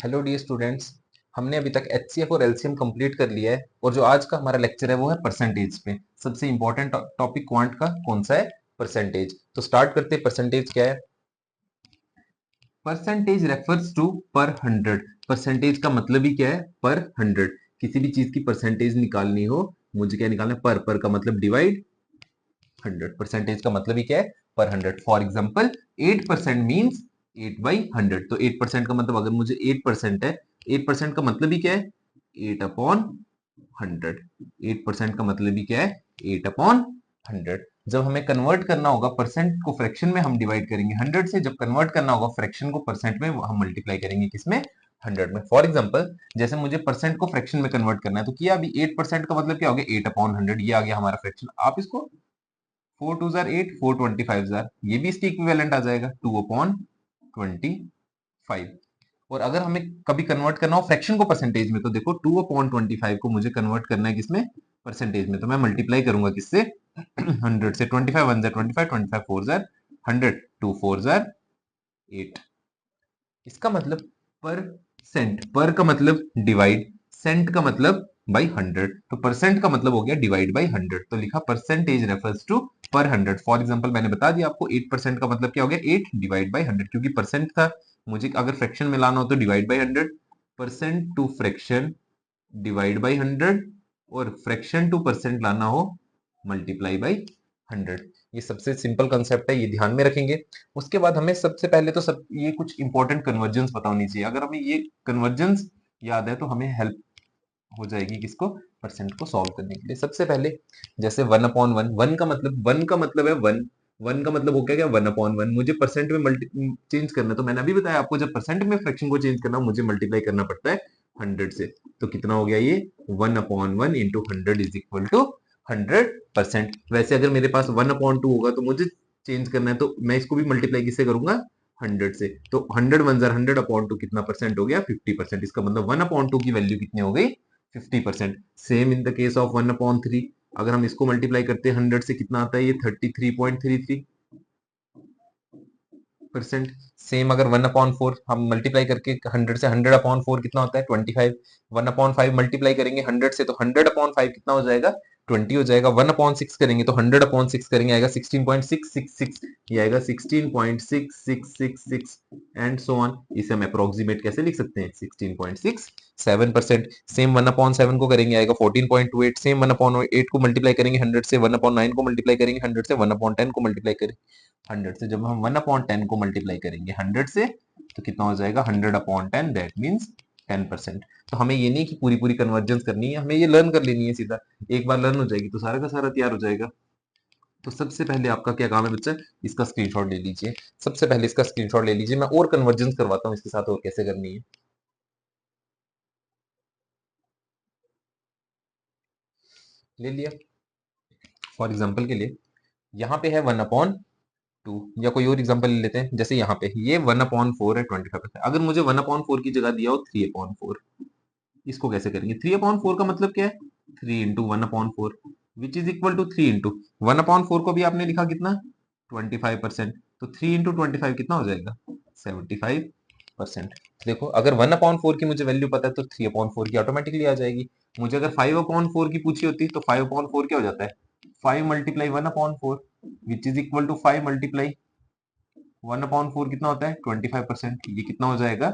Hello dear students. हमने अभी तक एचसीएफ और एलसीएम कंप्लीट कर लिया है और जो आज का हमारा लेक्चर है वो है परसेंटेज पे। सबसे इंपॉर्टेंट टॉपिक क्वांट का कौन सा है? परसेंटेज। तो स्टार्ट करते हैं। परसेंटेज क्या है? परसेंटेज रेफर्स टू पर हंड्रेड। परसेंटेज का मतलब ही क्या है? पर हंड्रेड। किसी भी चीज की परसेंटेज निकालनी हो, मुझे क्या निकालना है? पर का मतलब डिवाइड हंड्रेड। परसेंटेज का मतलब ही क्या है? पर हंड्रेड। For example 8% means 8/100। तो 8% का मतलब, अगर मुझे 8% है, 8% का मतलब ही क्या है? 8/100। 8% का मतलब ही क्या है? 8/100। जब हमें कन्वर्ट करना होगा परसेंट को फ्रैक्शन में, हम डिवाइड करेंगे 100 से। जब कन्वर्ट करना होगा फ्रैक्शन को परसेंट में, हम मल्टीप्लाई करेंगे किसमें? 100 में। फॉर एग्जाम्पल जैसे मुझे परसेंट को फ्रैक्शन में कन्वर्ट करना है, तो किया अभी। 8% का मतलब क्या हो गया? 8/100। ये आ गया हमारा फ्रैक्शन। आप इसको 4 2 8, 4 25, ये भी इसके इक्विवेलेंट आ जाएगा, 2/25। और अगर हमें कभी कन्वर्ट करना हो फ्रैक्शन को परसेंटेज में, तो देखो 2/25 को मुझे कन्वर्ट करना है किसमें? परसेंटेज में। तो मैं मल्टीप्लाई करूंगा किससे? 100 से। 25 1 25, 25 4 100, 2 4 8। इसका मतलब पर सेंट। पर का मतलब डिवाइड, सेंट का मतलब बाई 100। तो परसेंट का मतलब हो गया डिवाइड बाई 100। तो लिखा परसेंटेज रेफर्स टू पर 100। फॉर एग्जांपल मैंने बता दिया आपको 8% का मतलब क्या हो गया? 8 डिवाइड बाई 100, क्योंकि परसेंट था। मुझे अगर फ्रैक्शन में लाना हो तो divide by 100। Percent to fraction divide by 100, और फ्रैक्शन टू परसेंट लाना हो मल्टीप्लाई बाई 100। ये सबसे सिंपल कंसेप्ट है, ये ध्यान में रखेंगे। उसके बाद हमें सबसे पहले तो सब ये कुछ इंपॉर्टेंट कन्वर्जेंस पता होनी चाहिए। अगर हमें ये कन्वर्जेंस याद है तो हमें हेल्प हो जाएगी किसको? परसेंट को सॉल्व करने के लिए। सबसे पहले जैसे 1/1। वन का मतलब है वन। वन का मतलब हो गया क्या? 1/1। मुझे परसेंट में मल्टी चेंज करना है, तो मैंने अभी बताया आपको, जब परसेंट में फ्रैक्शन को चेंज करना, मुझे मल्टीप्लाई करना पड़ता है 100 से। तो कितना हो गया ये? 1/1 इंटू 100 इज इक्वल टू 100%। वैसे अगर मेरे पास 1/2 होगा तो मुझे चेंज करना है, तो मैं इसको भी मल्टीप्लाई किससे करूंगा? 100 से। तो 100 1/100/2 कितना परसेंट हो गया? 50%। इसका मतलब 1/2 की वैल्यू कितनी हो गई? 50%। Same in the case of 1/3। अगर हम इसको मल्टीप्लाई करते हैं 100 से, कितना आता है ये? 33.33%। सेम अगर 1/4 हम मल्टीप्लाई करके 100 से, 100/4 कितना होता है? 25। 1/5 मल्टीप्लाई करेंगे 100 से, तो 100/5 कितना हो जाएगा? 20 हो जाएगा। 1/6 करेंगे तो 100/6 करेंगे, आएगा 16.666। ये आएगा 16.6666 एंड सो ऑन। इसे हम अप्रोक्सीमेट कैसे लिख सकते हैं? 16.67%। सेम 1/7 को करेंगे, आएगा 14.28। सेम 1/8 को मल्टीप्लाई करेंगे 100 से, 1/9 को मल्टीप्लाई करेंगे 100 से, 1/10 को मल्टीप्लाई करेंगे 100 से। जब हम 1/10 को मल्टीप्लाई करेंगे 100 से, तो कितना हो जाएगा? 100/10। That means 10%। तो हमें ये नहीं कि पूरी पूरी कन्वर्जेंस करनी है, हमें ये लर्न कर लेनी है सीधा। एक बार लर्न हो जाएगी तो सारा का सारा तैयार हो जाएगा। तो सबसे पहले आपका क्या काम है बच्चा? इसका स्क्रीनशॉट ले लीजिए। सबसे पहले इसका स्क्रीनशॉट ले लीजिए। मैं और कन्वर्जेंस करवाता हूँ इसके साथ, और कैसे करनी है। ले लिया। फॉर एग्जाम्पल के लिए यहाँ पे है 1/2, या कोई और एग्जांपल ले लेते हैं। जैसे यहाँ पे ये 1/4 है 25%। अगर मुझे 1/4 की जगह दिया हो 3/4, इसको कैसे करेंगे? 3/4 का मतलब क्या है? 3 into 1/4 which is equal to 3 into 1/4 को भी आपने लिखा कितना? 25%। तो 3 इंटू 25 कितना हो जाएगा? 75%। देखो, अगर 1/4 की मुझे वैल्यू पता है तो 3/4 की ऑटोमेटिकली आ जाएगी। मुझे अगर 5/4 की पूछी होती तो 5/4 क्या हो जाता है? 5 multiply 1/4 which is equal to 5 multiply 1/4 कितना होता है? 25%। ये कितना हो जाएगा?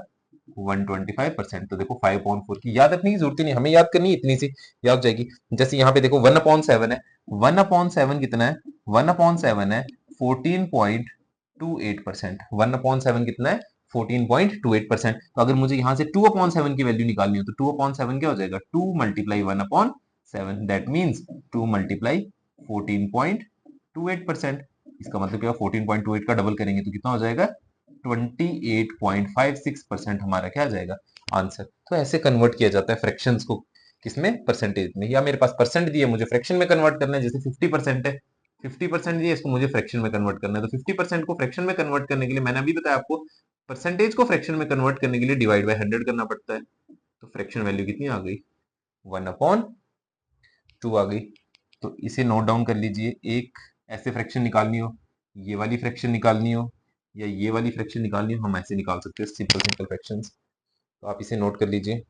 125%। तो देखो 5/4 की याद रखने की जरूरत ही नहीं, हमें याद करनी है इतनी सी, याद हो जाएगी। जैसे यहाँ पे देखो 1/7 है। 1/7 कितना है? 1/7 है 14.28%। 1/7 कितना है? 14.28%। तो अगर मुझे यहाँ से 2/7 की वैल्यू निकालनी हो, तो 2/7 क्या हो जाएगा? 2 मल्टीप्लाई 1/7। That means 2 multiply 14.28%। इसका मतलब क्या? 14.28 का डबल करेंगे तो कितना हो जाएगा? 28.56% हमारा क्या आ जाएगा? आंसर। तो ऐसे कन्वर्ट किया जाता है फ्रैक्शंस को। किसमें? परसेंटेज में। या मेरे पास परसेंट दिए, मुझे फ्रैक्शन में कन्वर्ट करना है। जैसे 50% है, 50% दिए, इसको मुझे फ्रैक्शन में कन्वर्ट करना है। तो 50% को फ्रैक्शन में कन्वर्ट करने के लिए मैंने अभी बताया आपको, परसेंटेज को फ्रैक्शन में कन्वर्ट करने के लिए डिवाइड बाय 100 करना पड़ता है। तो फ्रैक्शन वैल्यू कितनी आ गई? 1/2 आ गई। तो इसे नोट डाउन कर लीजिए। एक ऐसे फ्रैक्शन निकालनी हो, ये वाली फ्रैक्शन निकालनी हो, या ये वाली फ्रैक्शन निकालनी हो, हम ऐसे निकाल सकते हैं सिंपल सिंपल फ्रैक्शंस। तो तो आप इसे नोट कर लीजिए।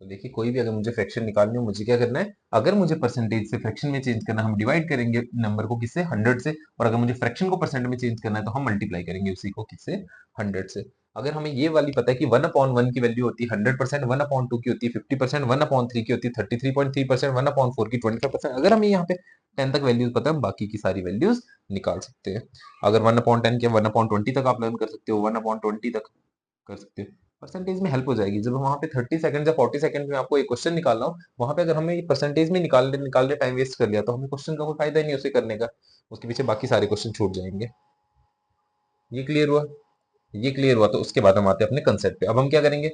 तो देखिए कोई भी अगर मुझे फ्रैक्शन निकालनी हो, मुझे क्या करना है, अगर मुझे परसेंटेज से फ्रैक्शन में चेंज करना है, हम डिवाइड करेंगे नंबर को किससे, 100 से, और अगर मुझे फ्रैक्शन को परसेंट में चेंज करना है तो हम मल्टीप्लाई करेंगे उसी को किससे, 100 से। अगर हमें ये वाली पता है कि 1/1 की वैल्यू होती है 100%, 1/2 की होती है 50%, 1/3 की होती है 33.3%, 1/4 की 25%, अगर हमें यहाँ पे 10 तक वैल्यूज पता है, हम बाकी की सारी वैल्यूज निकाल सकते हैं। अगर 1/10 के 1/20 तक आप लर्न कर सकते हो, 1/20 तक कर सकते हो, परसेंटेज में हेल्प हो जाएगी। जब वहां पे 30 सेकंड या 40 सेकंड में आपको एक क्वेश्चन निकालना हो, वहां पे अगर हमें परसेंटेज में निकालने टाइम वेस्ट कर लिया तो हमें क्वेश्चन का कोई फायदा ही नहीं उसे करने का, उसके पीछे बाकी सारे क्वेश्चन छूट जाएंगे। ये क्लियर हुआ? ये क्लियर हुआ तो उसके बाद हम आते हैं अपने कंसेप्ट पे। अब हम क्या करेंगे,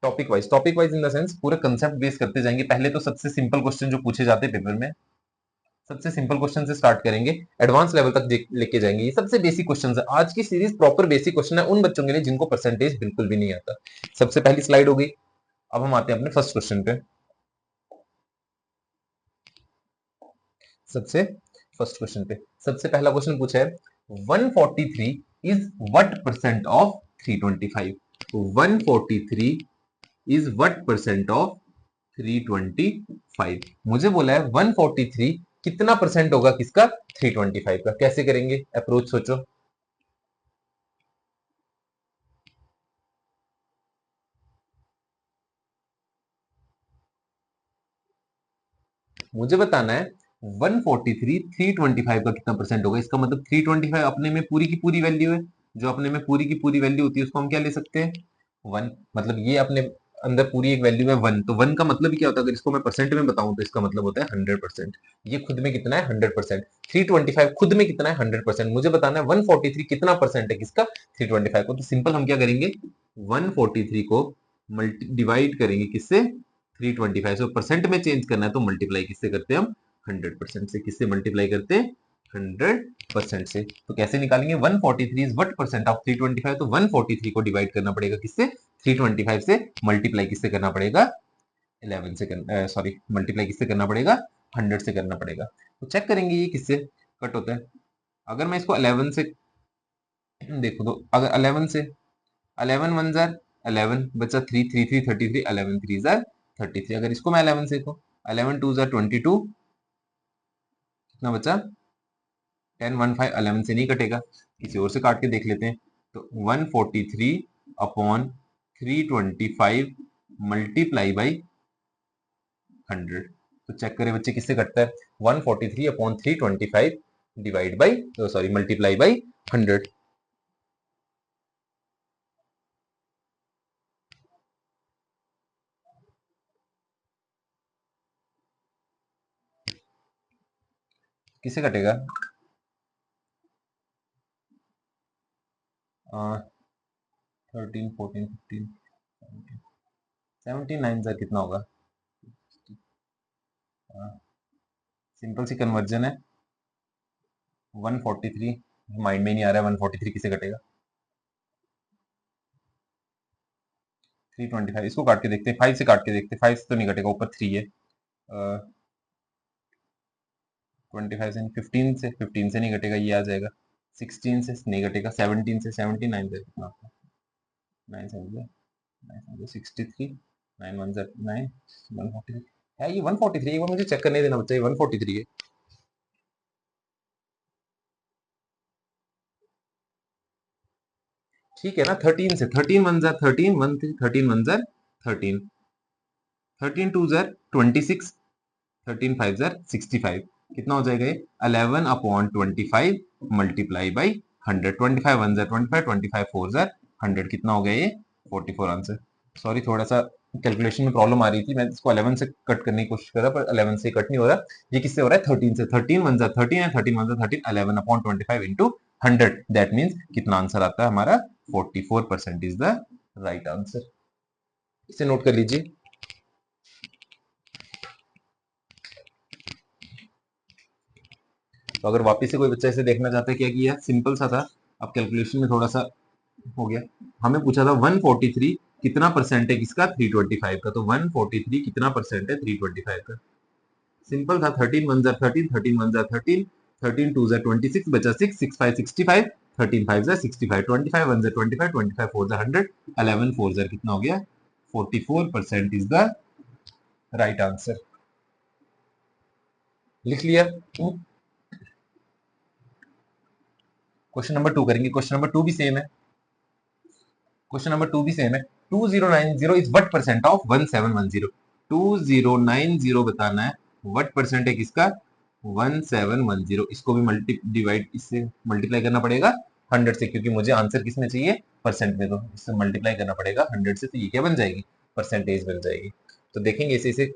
topic wise in the sense पूरे कंसेप्ट बेस करते जाएंगे। पहले तो सबसे सिंपल क्वेश्चन जो पूछे जाते हैं पेपर में, सबसे सिंपल क्वेश्चन से स्टार्ट करेंगे, एडवांस लेवल तक लेके जाएंगे। ये सबसे बेसिक क्वेश्चन है, आज की सीरीज प्रॉपर बेसिक क्वेश्चन है उन बच्चों के लिए जिनको परसेंटेज बिल्कुल भी नहीं आता। सबसे पहली स्लाइड हो गई। अब हम आते हैं अपने फर्स्ट क्वेश्चन पे। सबसे फर्स्ट क्वेश्चन पे सबसे पहला क्वेश्चन पूछा है, 143 is what percent of 325। 143 is what percent of 325। मुझे बोला है 143 कितना परसेंट होगा किसका, 325 का। कैसे करेंगे अप्रोच, सोचो। मुझे बताना है 143 325 का कितना परसेंट होगा। इसका मतलब 325 अपने में पूरी की पूरी वैल्यू है, जो अपने में पूरी की पूरी वैल्यू होती है उसको हम क्या ले सकते हैं, 1। मतलब ये अपने अंदर पूरी एक वैल्यू है 1, तो 1 का मतलब क्या होता है, अगर इसको मैं परसेंट में बताऊं तो इसका मतलब होता है 100%। ये खुद में कितना है, 100%। 325 खुद में कितना है, 100%। मुझे बताना है 143 कितना परसेंट है किसका, 325 को। तो सिंपल हम क्या करेंगे, 143 को डिवाइड करेंगे किससे, 325 से। परसेंट में चेंज करना है तो मल्टीप्लाई किससे करते हैं हम, 100% से। किससे मल्टीप्लाई करते हैं, 100% से। तो कैसे निकालेंगे, 143 इज व्हाट परसेंट ऑफ 325, तो 143 को डिवाइड करना पड़ेगा किससे, 325 से। मल्टीप्लाई किससे करना पड़ेगा, 11 से करना, सॉरी, मल्टीप्लाई किससे करना पड़ेगा, 100 से करना पड़ेगा। तो चेक करेंगे ये किससे कट होता है। अगर मैं इसको 11 से देखो, तो अगर 11 से, 11 वन जार 11 बचा, 3 3 3 33, 11 3 जार 33। अगर इसको मैं 11 से देखो, 11 2 जार 22, कितना बचा, 10 1 5, 11 से नहीं कटेगा, किसी और से काट के देख लेते हैं। तो 143 अपॉन 325 मल्टीप्लाई बाई 100। तो चेक करें बच्चे किससे कटता है, 143 upon 325 divide by, sorry, multiply by 100। किससे कटेगा, 13 14 15 17 9 सर कितना होगा, सिंपल सी कन्वर्जन है। 143 माइंड में नहीं आ रहा है, 143 किसे कटेगा, 325। इसको काट के देखते हैं, 5 से काट के देखते हैं, 5 से तो नहीं कटेगा, ऊपर 3 है। 25 से 15 से, 15 से नहीं कटेगा, ये आ जाएगा। 16 से नहीं कटेगा, 17 से, 79 से कितना होता है, 9 7 9 7 63, 9 1 9, 143 है। ये 143 एक बार मुझे चेक करने देना बच्चा, ये 143 है। ठीक है ना, 13 से, 13 1 13 1 13 1 13, 13 2 26, 13 5 65। कितना हो जाएगा ये, 11 अपॉन 25 मल्टीप्लाई बाई 100। 25 1 25, 25 4 100। कितना हो गया ये, 44 आंसर। सॉरी, थोड़ा सा कैलकुलेशन में प्रॉब्लम आ रही थी, मैं इसको 11 से कट करने की कोशिश कर रहा, पर 11 से कट नहीं हो रहा। ये किससे हो रहा है, 13 से। 13 1 13 है, 13 1 13, 11 अपॉन 25 इंटू 100। दैट मीन्स कितना आंसर आता है हमारा, 44% इज द राइट आंसर। इसे नोट कर लीजिए। तो अगर वापस से कोई बच्चा इसे देखना चाहता है, क्या किया, सिंपल सा था, अब कैलकुलेशन में थोड़ा सा हो गया। हमें पूछा था 143 कितना परसेंट है किसका, 325 का। तो 143 कितना परसेंट है 325 का, सिंपल था। 13 1 13, 13 1 13, 13 2 26 बचा 6 6 5 65 13 5 65 25 1 25 25 4 100 11 4 कितना हो गया 44% इज द राइट आंसर। लिख लिया। क्वेश्चन नंबर 2 करेंगे। क्वेश्चन नंबर 2 भी सेम है। क्वेश्चन नंबर 2 भी सेम है। 2090 इज व्हाट परसेंट ऑफ 1710। 2090 बताना है व्हाट परसेंट है किसका 1710। इसको भी डिवाइड इससे मल्टीप्लाई करना पड़ेगा 100 से, क्योंकि मुझे आंसर किसमें चाहिए परसेंट में, तो इससे मल्टीप्लाई करना पड़ेगा 100 से, तो ये क्या बन जाएगी परसेंटेज बन जाएगी। तो देखेंगे इसे इसे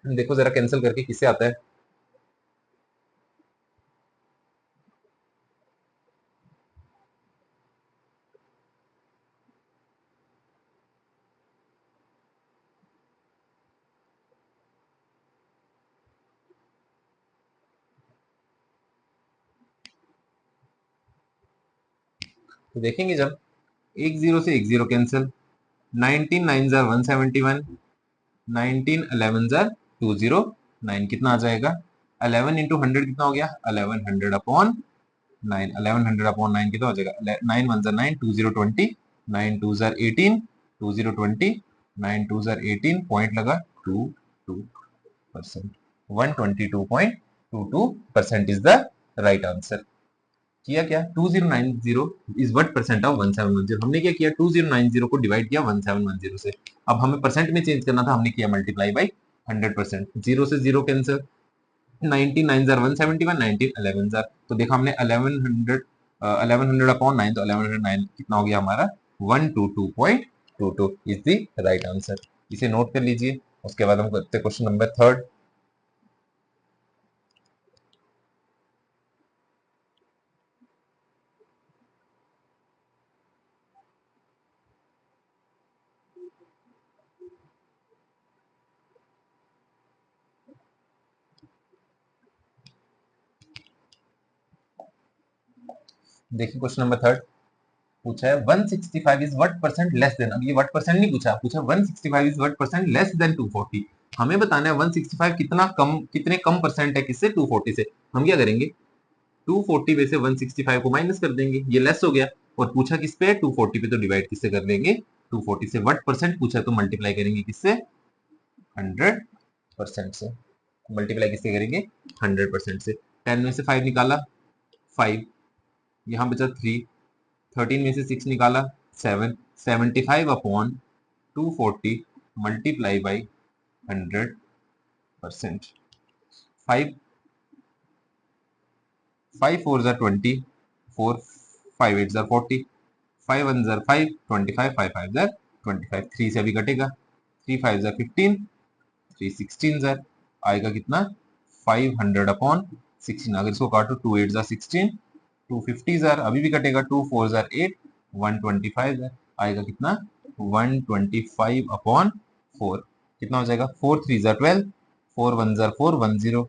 देखो जरा कैंसिल करके किससे आता है। तो देखेंगे जब एक जीरो से एक जीरो कैंसिल, 19 9 जार 171, 19 11 जार 209 कितना आ जाएगा 11 इंटू 100 कितना हो गया 1100 अपॉन 9, 1100 अपॉन 9 कितना हो जाएगा 9 1 जार 9 2 0 20, 9 2 जार 18 2 0 20, 9 2 जार 18 पॉइंट लगा 22%, 122.22% इज द राइट आंसर। किया क्या 2090 इज व्हाट परसेंट ऑफ 1710। हमने क्या किया 2090 को डिवाइड किया 1710 से। अब हमें परसेंट में चेंज करना था, हमने किया मल्टीप्लाई बाई 100%। जीरो से जीरो कैंसिल, 19 9 जार 171, 19 11 जार, तो देखा हमने 1100 अपॉन 9, तो 1109 कितना हो गया हमारा 122.22 इज द राइट आंसर। इसे नोट कर लीजिए। उसके बाद हम करते क्वेश्चन नंबर 3। देखिए क्वेश्चन नंबर 3 पूछा है 165 is what percent less than. अब ये व्हाट परसेंट नहीं पूछा, पूछा 165 is what percent less than 240। हमें बताना है 165 कितना कम, कितने कम परसेंट है किससे 240 से। हम क्या करेंगे 240 में से 165 को माइनस कर देंगे, ये लेस हो गया। और पूछा किस पे 240 पे, तो डिवाइड किससे कर देंगे 240 से। व्हाट परसेंट पूछा तो मल्टीप्लाई करेंगे किससे 100% से। मल्टीप्लाई किससे करेंगे 100% से। 10 में से 5 निकाला 5, यहाँ बचा 3, 13 में से 6 निकाला 7, 75 upon 240 multiply by 100%। 5 5 4 jar 20, 4 5 8 jar 40, 5 1 jar 5 25, 5 5 जार 25, 3 से अभी कटेगा, 3 5 जार 15, 3 16 जार आएगा कितना 500 अपॉन 16। अगर इसको काटो 2 8 जार 16, 250 जार अभी भी कटेगा, 2 4 जार 8, 125 जार आएगा कितना 125 अपॉन 4 कितना हो जाएगा 4 3 जार 12, 4 1 जार 4 10,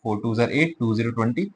4 2 जार 8 20 20,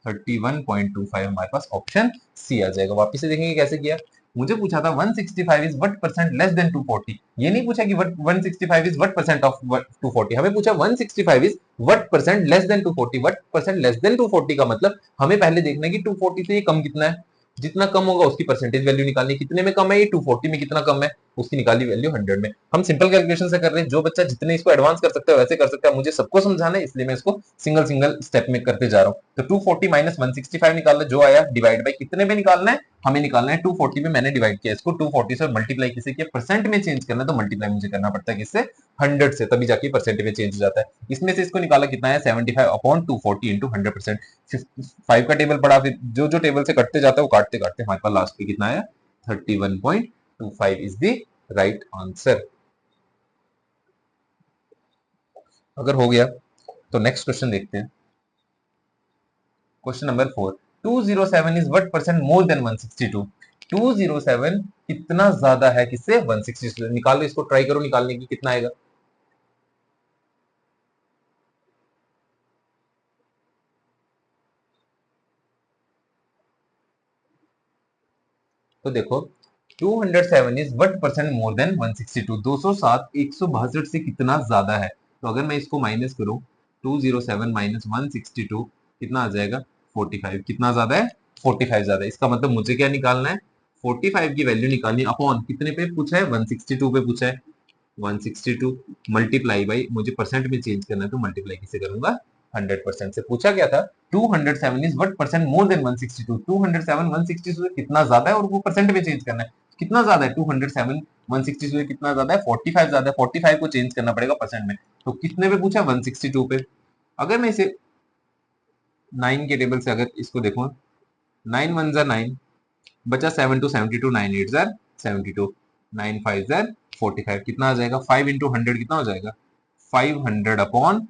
31.25 हमारे पास ऑप्शन सी आ जाएगा। वापिस से देखेंगे कैसे किया। मुझे पूछा था 165 is what percent less than 240। ये नहीं पूछा कि 165 इज व्हाट परसेंट ऑफ 240, हमें पूछा 165 is what percent less than 240। What percent less than 240 का मतलब हमें पहले देखना है कि 240 से ये कम कितना है, जितना कम होगा उसकी परसेंटेज वैल्यू निकालनी। कितने में कम है ये 240 में कितना कम है, उसकी निकाली वैल्यू 100 में। हम सिंपल कैलकुलेशन से कर रहे हैं, जो बच्चा जितने इसको एडवांस कर सकता है वैसे कर सकता है। मुझे सबको समझाना है इसलिए मैं इसको सिंगल सिंगल स्टेप में करते जा रहा हूँ। तो 240 माइनस 165 निकालना, जो आया डिवाइड बाई कितने में निकालना है, हमें निकालना है 240 में। मैंने डिवाइड किया इसको 240 से, मल्टीप्लाई किसे किया परसेंट में चेंज करना है, तो मल्टीप्लाई मुझे करना पड़ता है किससे 100 से, तभी जाके परसेंट में चेंज हो जाता है। इसमें से इसको निकाला कितना है 75 अपॉन 240 इंटू 100%। 5 का टेबल पड़ा, फिर जो जो टेबल से कटते जाता है वो काटते काटते हमारे पास लास्ट पे कितना आया 31.25 इज द राइट आंसर। अगर हो गया तो नेक्स्ट क्वेश्चन देखते हैं। Question number 4, 207 is what percent more than 162। 207 कितना ज्यादा है किससे 162। निकालो इसको, ट्राई करो निकालने की, कितना आएगा। तो देखो 207 is what percent more than 162। 207 162 से कितना ज्यादा है। तो अगर मैं इसको माइनस करूं 207 माइनस 162, कितना आ जाएगा 45। कितना ज्यादा है 45 ज्यादा है। इसका मतलब मुझे क्या निकालना है 45 की वैल्यू निकालनी है अपॉन कितने पे पूछा है 162 पे पूछा है 162 मल्टीप्लाई बाई मुझे परसेंट में चेंज करना है तो मल्टीप्लाई किसे करूंगा 100% से। पूछा क्या था 207 is what percent more than 162। 207 162 से कितना ज्यादा है और वो परसेंट में चेंज करना है। कितना ज्यादा है 207 162 से कितना ज्यादा है 45 ज्यादा है। 45 को चेंज करना पड़ेगा परसेंट में। तो कितने पे पूछा 162 पे। अगर मैं इसे 9 के टेबल से अगर इसको देखूं 9 1 जार 9 बचा 7 टू 72 9 8 जार 72 9 5 जार 45 कितना आ जाएगा 5 इंटू 100 कितना हो जाएगा 500 upon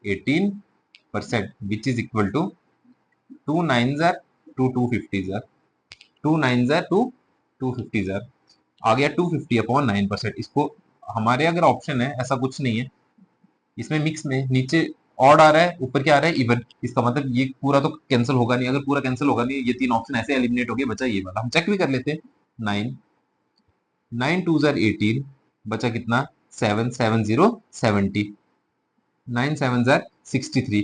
18% which is equal to 2 9 जार 250 जार 2 9 जार 250 जार आ गया 250 अपॉन 9%। इसको हमारे अगर ऑप्शन है ऐसा कुछ नहीं है इसमें मिक्स में नीचे ऑड आ रहा है ऊपर क्या आ रहा है इवन। इसका मतलब ये पूरा तो कैंसिल होगा नहीं। अगर पूरा कैंसिल होगा नहीं ये तीन ऑप्शन ऐसे एलिमिनेट हो गए बचा ये वाला। हम चेक भी कर लेते हैं 9 9 2 जार 18 बचा कितना 7 7 0 70 9 7 जार 63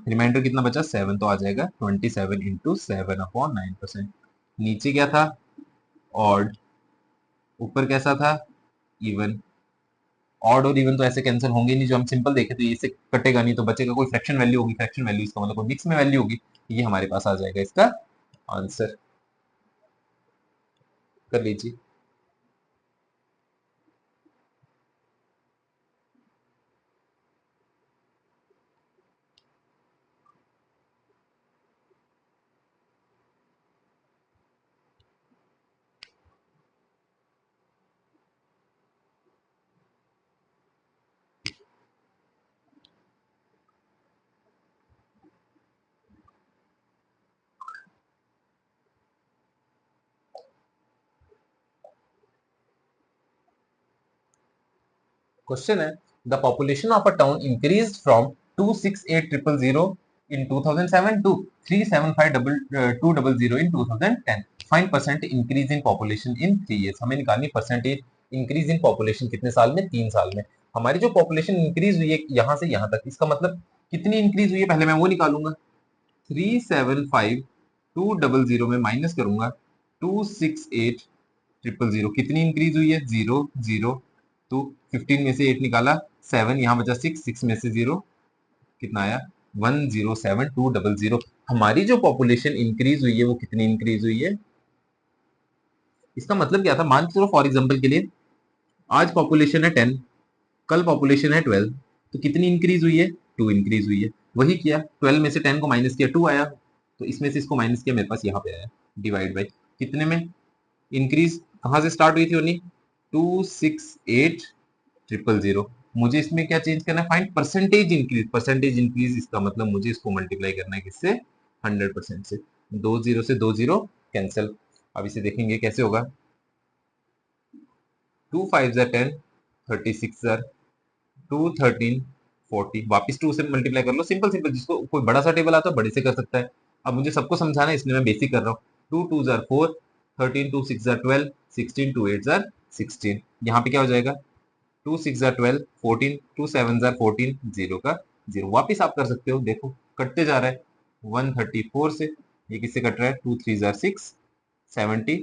रिमाइंडर कितना बचा 7 तो आ जाएगा 27 इंटू 7 अपॉन 9%। नीचे क्या था ऑड ऊपर कैसा था इवन। ऑड और इवन तो ऐसे कैंसिल होंगे नहीं जो हम सिंपल देखे तो ये इससे कटेगा नहीं तो बचेगा कोई फ्रैक्शन वैल्यू होगी। फ्रैक्शन वैल्यू इसका मतलब कोई मिक्स में वैल्यू होगी। ये हमारे पास आ जाएगा इसका आंसर। कर लीजिए। क्वेश्चन है the population of a town increase from 268,000 in 2007 to 375,200 in 2010। Find percent increase in population in 3 years। हमें निकालनी परसेंटेज इंक्रीज इन पॉपुलेशन कितने साल में 3 साल में। हमारी जो पॉपुलेशन इंक्रीज हुई है यहाँ से यहाँ तक इसका मतलब कितनी इंक्रीज हुई है पहले मैं वो निकालूंगा। 375,200 में माइनस करूंगा 268,000 कितनी इंक्रीज हुई है 0 0 तो 15 में से 8 निकाला 7 यहाँ बचा 6 6 में से 0 कितना आया 107,200। हमारी जो पॉपुलेशन इंक्रीज हुई है वो कितनी इंक्रीज हुई है। इसका मतलब क्या था मान के चलो फॉर एग्जांपल के लिए आज पॉपुलेशन है 10 कल पॉपुलेशन है 12 तो कितनी इंक्रीज हुई है 2 इंक्रीज हुई है। वही किया 12 में से 10 को माइनस किया 2 आया तो इसमें से इसको माइनस किया मेरे पास यहाँ पे आया डिवाइड बाई कितने में इंक्रीज कहाँ से स्टार्ट हुई थी ओनली 268,000। मुझे इसमें क्या चेंज करना है find percentage increase. Percentage increase इसका मतलब मुझे इसको मल्टीप्लाई करना है किससे 100% से। 2 0 से 2 0 कैंसिल। अब इसे देखेंगे कैसे होगा 2 5 जार 10 36 जार 2 13 40 वापिस 2 से मल्टीप्लाई कर लो सिंपल सिंपल। जिसको कोई बड़ा सा टेबल आता है बड़े से कर सकता है। अब मुझे सबको समझाना है इसलिए मैं बेसिक कर रहा हूँ 2 2 जार 4 13 2 6 जार 12 16 2 8 जार 16। यहाँ पे क्या हो जाएगा 2 6 जार 12 14 2 7 जार 14 जीरो का जीरो। वापिस आप कर सकते हो देखो कटते जा रहा है 134 से ये किससे कट रहा है 2 3 जार 6 70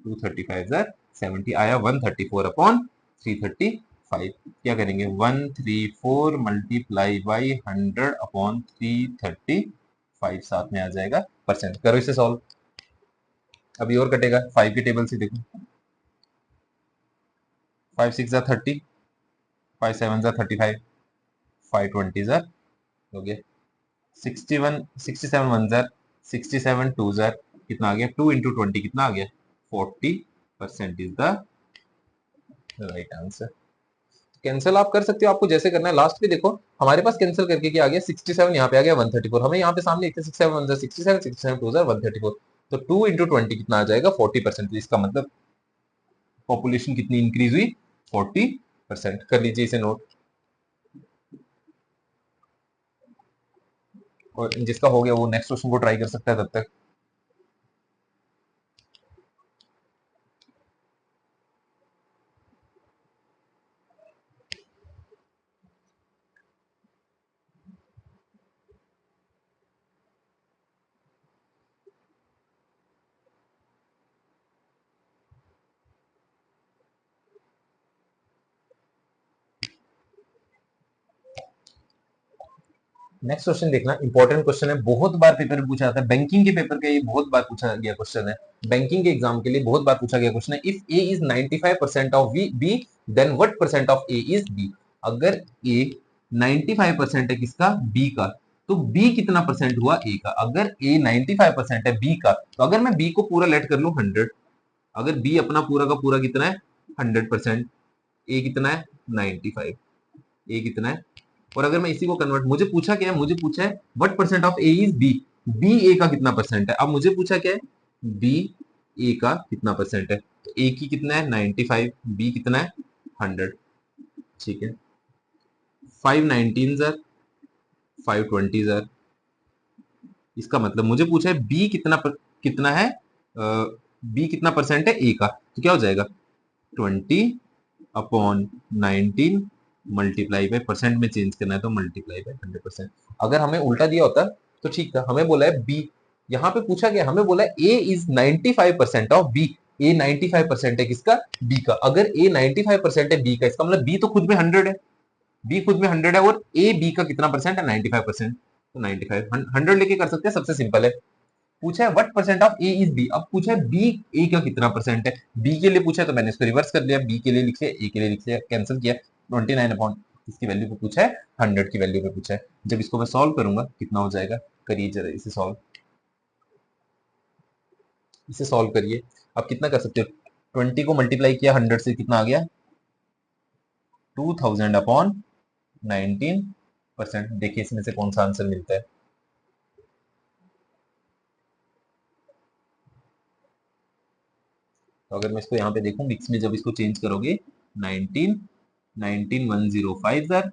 2 35 जार 70 आया 134 अपॉन 335। क्या करेंगे 134 मल्टीप्लाई बाई 100 अपॉन 335 साथ में आ जाएगा परसेंट। करो इसे सॉल्व। अभी और कटेगा 5 के टेबल से देखो 5 6 जार 30 5 7 जार 35 5 20 जार हो गया 61 67 1 जार 67 2 जार कितना आ गया 2 इंटू 20 कितना आ गया 40% is the right answer. Cancel आप कर सकते हो आपको जैसे करना है। लास्ट पे देखो हमारे पास कैंसिल करके क्या आ गया 67 यहाँ पे आ गया 134। हमें यहाँ पे सामने लिखते 67 1 67 67 2 134 तो 2 इंटू 20 कितना आ जाएगा 40%। इसका मतलब पॉपुलेशन कितनी इंक्रीज हुई 40%। कर लीजिए इसे नोट। और जिसका हो गया वो नेक्स्ट क्वेश्चन को ट्राई कर सकता है तब तक। नेक्स्ट क्वेश्चन देखना, इंपॉर्टेंट क्वेश्चन है, बहुत बार पेपर में पूछा जाता है, बैंकिंग के पेपर का ये बहुत बार पूछा गया क्वेश्चन है, बैंकिंग के एग्जाम के लिए बहुत बार पूछा गया क्वेश्चन है। If a is 95% of b, then what percent of A is b. अगर ए 95% है किसका, बी का, तो बी कितना परसेंट हुआ ए का। अगर ए 95% है बी का, तो अगर मैं बी को पूरा लेट कर लूं 100, अगर बी अपना पूरा का पूरा कितना है 100%, ए कितना है 95, ए कितना है। और अगर मैं इसी को कन्वर्ट, मुझे पूछा क्या है, मुझे पूछा है what percent of A is B, B A का कितना परसेंट है। अब मुझे पूछा क्या है, बी ए का कितना परसेंट है, तो ए की कितना है 95, बी कितना है 100, ठीक है। 5 19 जार 5 20 जार, इसका मतलब मुझे पूछा है बी कितना है, बी कितना परसेंट है ए का, तो क्या हो जाएगा 20/19 मल्टीप्लाई बाय, परसेंट में चेंज करना है तो मल्टीप्लाई बाय 100%। अगर हमें उल्टा दिया होता तो ठीक था, हमें बोला है बी, यहाँ पे पूछा गया, हमें बोला है ए इज 95% ऑफ बी, ए 95% है किसका, बी का। अगर ए 95% है बी का, इसका मतलब बी तो खुद में 100 है, बी खुद में 100 है, और ए बी का कितना परसेंट है 95%, तो 95 100 लेके कर सकते हैं, सबसे सिंपल है। पूछा है what percent of A is b, अब पूछा है बी ए का कितना परसेंट है, बी के लिए पूछा है तो मैंने इसको रिवर्स कर लिया, बी के लिए लिख लिया, ए के लिए लिख लिया, कैंसिल किया, 29 इसकी वैल्यू पे पूछा है, 100 की वैल्यू पे पूछा है। जब इसको मैं सॉल्व करूंगा कितना हो जाएगा, करिए जरा इसे सॉल्व, इसे सॉल्व करिए। अब कितना कर सकते हो, 20 को मल्टीप्लाई किया 100 से, कितना आ गया 2000/19। देखिए इसमें से कौन सा आंसर मिलता है। तो अगर मैं इसको यहाँ पे देखूं मिक्स में, जब इसको चेंज करोगे 19 19 105 सर,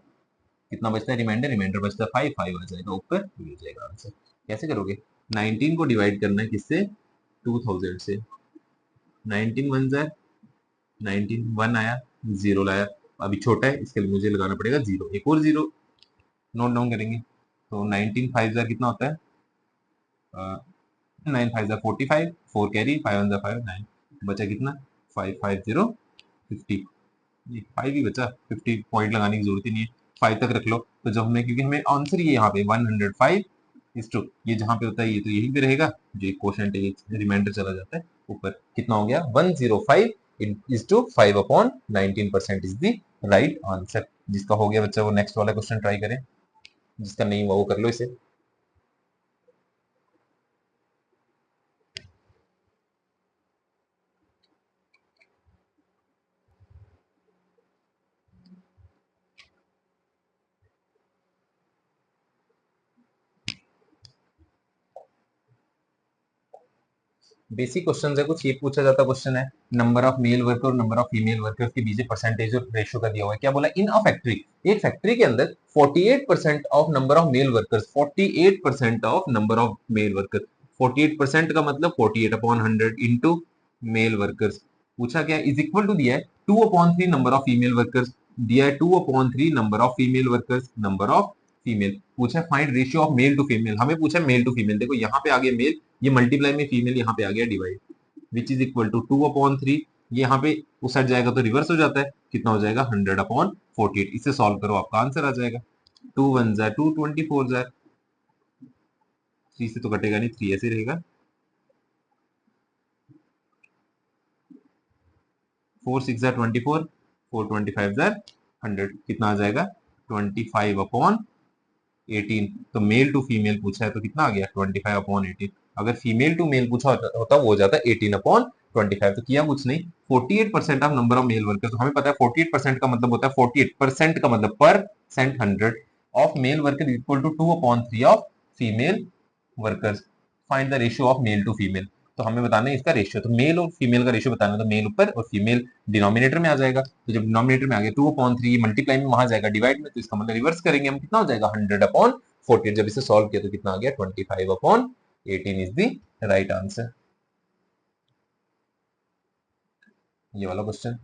कितना बचता है रिमाइंडर, रिमाइंडर बचता है 5, 5 आ जाएगा ऊपर, ये हो जाएगा आंसर। कैसे करोगे, 19 को डिवाइड करना है किससे, 2000 से, 19 वन जार 19, 1 आया, 0 लाया, अभी छोटा है इसके लिए मुझे लगाना पड़ेगा 0, एक और 0 नोट डाउन करेंगे, तो 19 5 जार कितना होता है, 9 5 जार 45, 4 कैरी, 5 वन जार 5, 9, बचा कितना 5 5 0 50, ये 5 ही बचा, 50 पॉइंट लगाने की जरूरत ही नहीं है, 5 तक रख लो। तो जब हमें, क्योंकि हमें आंसर ये यहाँ पे 105 इज टू, ये जहाँ पे होता है ये तो यहीं पे रहेगा, जो एक क्वोशंट है ये रिमाइंडर चला जाता है ऊपर, कितना हो गया 105 is to 5/19% is the right answer. जिसका हो गया बच्चा वो नेक्स्ट वाला क्वेश्चन ट्राई करें, जिसका नहीं हुआ वो कर लो इसे। बेसिक क्वेश्चन है कुछ, ये पूछा जाता क्वेश्चन है, नंबर ऑफ मेल वर्कर और नंबर ऑफ फीमेल वर्कर के बीच परसेंटेज और रेशियो का दिया हुआ है। क्या बोला, इन अ फैक्ट्री, एक फैक्ट्री के अंदर 48% of number of male workers, 48% of number of male workers, 48% का मतलब 48/100 इंटू मेल वर्कर्स, पूछा क्या इज इक्वल टू दिया है 2/3 नंबर ऑफ फीमेल वर्कर्स, दिया है 2/3 number of female workers, number of female, पूछा find ratio of male to female, हमें पूछा मेल टू फीमेल, देखो यहाँ पे आ गया मेल, ये मल्टीप्लाई में फीमेल यहाँ पे आ गया divide, which is equal to 2/3, ये यहाँ पे उस साइड जाएगा तो रिवर्स हो जाता है, कितना हो जाएगा 100/48, इसे सॉल्व करो आपका आंसर आ जाएगा, 2 1 जार 2, 24 जार, 3 से तो कटेगा नहीं, 3 ऐसे रहेगा, 4 6 जार 24, 4 25 जार 100, कितना आ जाएगा 25/18। तो मेल टू फीमेल पूछा है तो कितना आ गया 25/18, अगर फीमेल टू मेल पूछा होता वो हो जाता 18/25, तो किया कुछ नहीं, 48% of number of male workers, तो हमें पता है 48% का मतलब होता है 48% का मतलब percent 100 of male worker equal to 2/3 of female workers, find the ratio of male to female, तो हमें बताना है इसका रेशियो, तो मेल और फीमेल का रेशियो बताना है, तो मेल ऊपर और फीमेल डिनोमिनेटर में आ जाएगा, तो जब डिनोमिनेटर में आ गया 2/3 मल्टीप्लाई में वहां जाएगा डिवाइड में, तो इसका मतलब रिवर्स करेंगे हम, कितना हो जाएगा 100/14, जब इसे सॉल्व किया तो कितना आ गया 25/18 इज द राइट आंसर। ये वाला क्वेश्चन,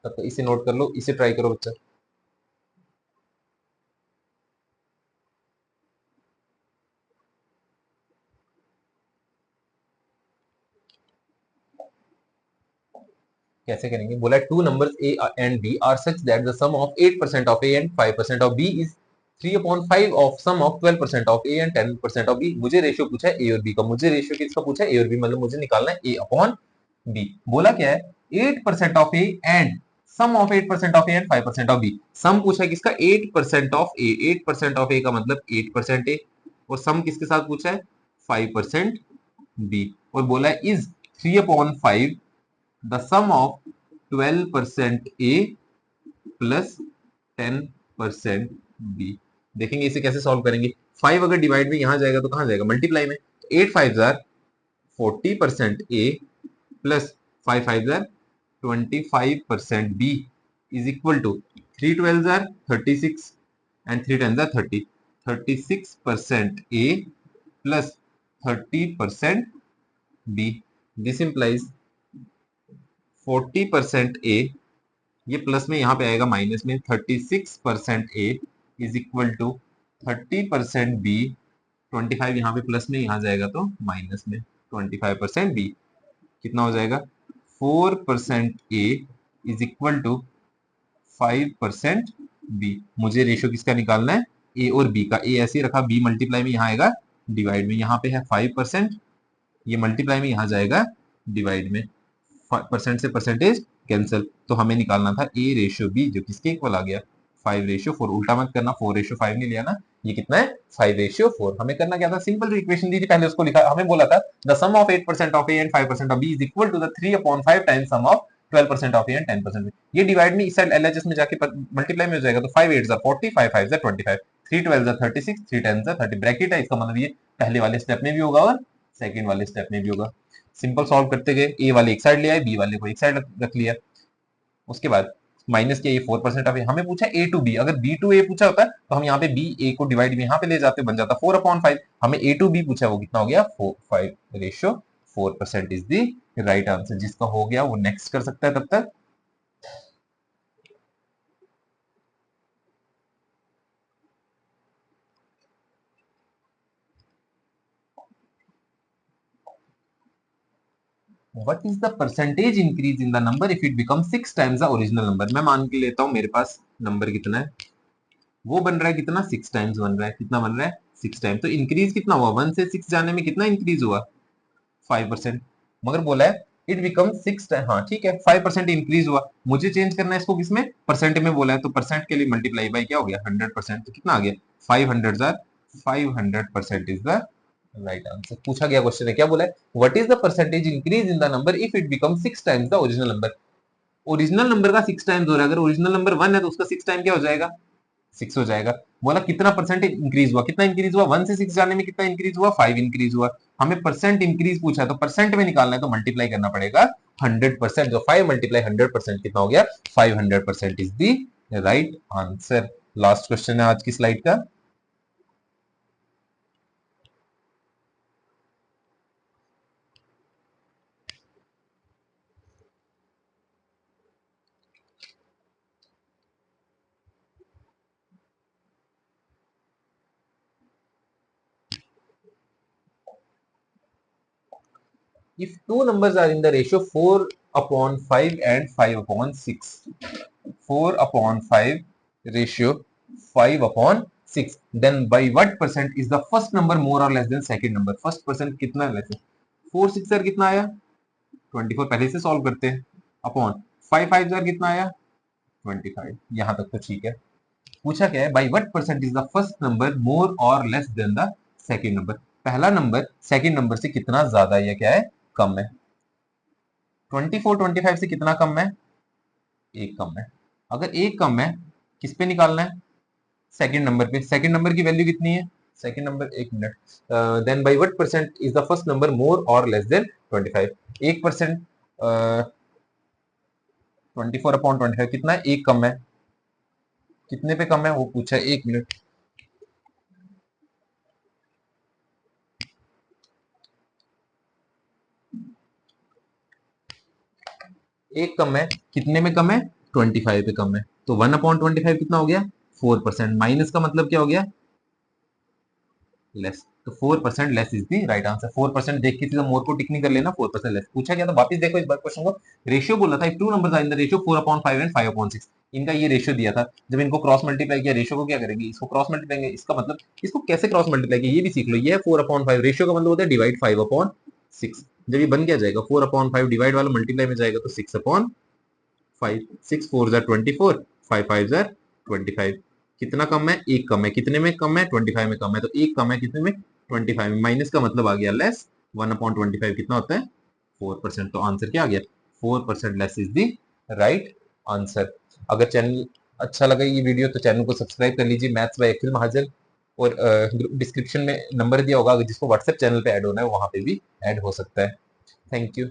तब तो इसे नोट कर लो, इसे ट्राई करो बच्चा। कैसे करेंगे, बोला two numbers a and b are such that the sum of 8% of A and 5% of b is 3/5 of sum of 12% of A and 10% of b. मुझे रेशियो पूछा है ए और बी का, मुझे रेशियो किसका पूछा है, ए और बी, मतलब मुझे निकालना है ए अपॉन बी। बोला क्या है, 8% of A and sum of 8% of A and 5% of B. Sum पूछा है किसका, 8% ऑफ ए, 8% ऑफ ए का मतलब 8% ए, और सम किसके साथ पूछा है, 5% बी, और बोला है is 3/5 the sum of 12% a plus 10% b. देखेंगे इसे कैसे सॉल्व करेंगे। 5 अगर डिवाइड में यहां जाएगा तो कहां जाएगा, मल्टीप्लाई में। 8 5 जार 40% ए प्लस 5 5 जार 25% बी इज इक्वल टू 3 12 जार 36 एंड 3 10 जार 30, 36% a plus 30% b. This implies 40% a, ये प्लस में यहाँ पे आएगा माइनस में, 36% a is equal to 30% b, 25 यहाँ पे प्लस में, यहाँ जाएगा तो माइनस में, 25% बी कितना हो जाएगा, 4% ए इज इक्वल टू 5% बी। मुझे रेशियो किसका निकालना है, ए और बी का। ए ऐसे ही रखा, बी मल्टीप्लाई में यहाँ आएगा डिवाइड में, यहाँ पे है 5%, ये मल्टीप्लाई में यहाँ जाएगा डिवाइड में, परसेंट से परसेंटेज कैंसिल, तो हमें निकालना था ए रेशियो बी जो किसके इक्वल आ गया, 5/4। उल्टा मत करना, 4/5 नहीं लिया ना, ये कितना है 5/4। हमें करना क्या था, सिंपल इक्वेशन दी थी पहले उसको लिखा, हमें बोला था the sum of 8% of A and 5% of b is equal to the 3/5 times sum of 12% of A and 10%। ये डिवाइड में इस साइड एलएचएस में जाके मल्टीप्लाई में हो जाएगा, तो 5 8 जार 40, 5 5 जार 25, 3 12 जार 36, 3 10 जार 30, ब्रैकेट है, इसका मतलब ये पहले वाले स्टेप में भी होगा और सेकंड वाले स्टेप में भी होगा। सिंपल सॉल्व करते गए, ए वाले एक साइड ले आए, बी वाले को एक साइड रख लिया, उसके बाद माइनस किया, ये 4% ऑफ ए, हमें पूछा ए टू बी, अगर बी टू ए पूछा होता तो हम यहाँ पे बी ए को डिवाइड में यहाँ पे ले जाते, बन जाता 4/5। हमें ए टू बी पूछा, वो कितना हो गया 5/4% इज द राइट आंसर। जिसका हो गया वो नेक्स्ट कर सकता है तब तक। What is the percentage increase in the number if it becomes 6 times the original number? मैं मान के लेता हूं मेरे पास नंबर कितना है, वो बन रहा है कितना, 6 टाइम्स बन रहा है, कितना बन रहा है 6 टाइम्स, तो इंक्रीज कितना हुआ, 1 से 6 जाने में कितना इंक्रीज हुआ, 5%। मगर बोला है इट बिकम 6 टाइम, हाँ ठीक है 5% इंक्रीज हुआ, मुझे चेंज करना है इसको किसमें, परसेंट में बोला है, तो परसेंट के लिए मल्टीप्लाई बाय क्या हो गया 100%, तो कितना आ गया 500 jar 500% is the right answer. पूछा गया क्वेश्चन है, क्या बोला है, what is the percentage increase in the number if it become 6 times the original number. Original number का 6 टाइम्स हो रहा है, अगर ओरिजिनल नंबर 1 है तो उसका 6 टाइम क्या हो जाएगा, 6 हो जाएगा। बोला कितना परसेंटेज इंक्रीज हुआ, कितना इंक्रीज हुआ, 1 से 6 जाने में कितना इंक्रीज हुआ, 5 इंक्रीज हुआ। हमें परसेंट इंक्रीज पूछा है, तो परसेंट में निकालना है तो मल्टीप्लाई करना पड़ेगा 100%, जो 5 मल्टीप्लाई 100% कितना हो गया 500% is the right answer. Last question है आज की स्लाइड का। If two numbers are in the ratio 4/5 and 5/6, 4/5 ratio 5/6, then by what percent is the first number more or less than second number? First percent कितना less है, 4 6 jar कितना आया 24, पहले से सॉल्व करते हैं, अपॉन 5 5 जार कितना आया 25, यहां तक तो ठीक है। पूछा क्या है, by what percent is the first number more or less than the second number. पहला नंबर सेकंड नंबर से कितना ज्यादा या क्या है कम है, 24 25 से कितना कम है, एक कम है। अगर एक कम है किस पे निकालना है, सेकंड नंबर पे। सेकंड नंबर की वैल्यू कितनी है, सेकंड नंबर, एक minute, then by what percent is the first number more or less then 25, 1%, 24/25 कितना है, एक कम है, कितने पे कम है वो पूछा है, एक मिनट, एक कम है, कितने में कम है 25 पे कम है, तो 1/25 कितना हो गया 4%, माइनस का मतलब क्या हो गया लेस, तो 4% less is the right answer. 4% देख के सीधा मोर को टिक नहीं कर लेना, 4% लेस पूछा गया। तो वापस देखो इस बार क्वेश्चन को, रेशियो बोला था, if two numbers are in the ratio 4/5 and 5/6, इनका ये रेशियो दिया था। जब इनको क्रॉस मल्टीप्लाई किया, रेशियो को क्या करेंगे, इसको क्रॉस मल्टीप्लाई करेंगे। इसका मतलब इसको कैसे क्रॉस मल्टीप्लाई किया ये भी सीख लो। ये है 4/5, रेशियो का मतलब होता है डिवाइड 5/6। जब ये बन क्या जाएगा, 4/5 डिवाइड वाला मल्टीप्लाई में जाएगा तो 6/5, 6 4 जार 24, 5 5 जार 25। कितना कम है, एक कम है। कितने में कम है, 25 में कम है। तो एक कम है कितने में, 25 में। माइनस का मतलब आ गया लेस, 1/25 कितना होता है, 4%। तो आंसर क्या आ गया, 4% less is the right answer. अगर चैनल अच्छा लगा ये वीडियो तो चैनल को सब्सक्राइब कर लीजिए, मैथ्स बाय अखिल महाजन। और डिस्क्रिप्शन में नंबर दिया होगा, जिसको व्हाट्सएप चैनल पे ऐड होना है वहां पे भी ऐड हो सकता है। Thank you.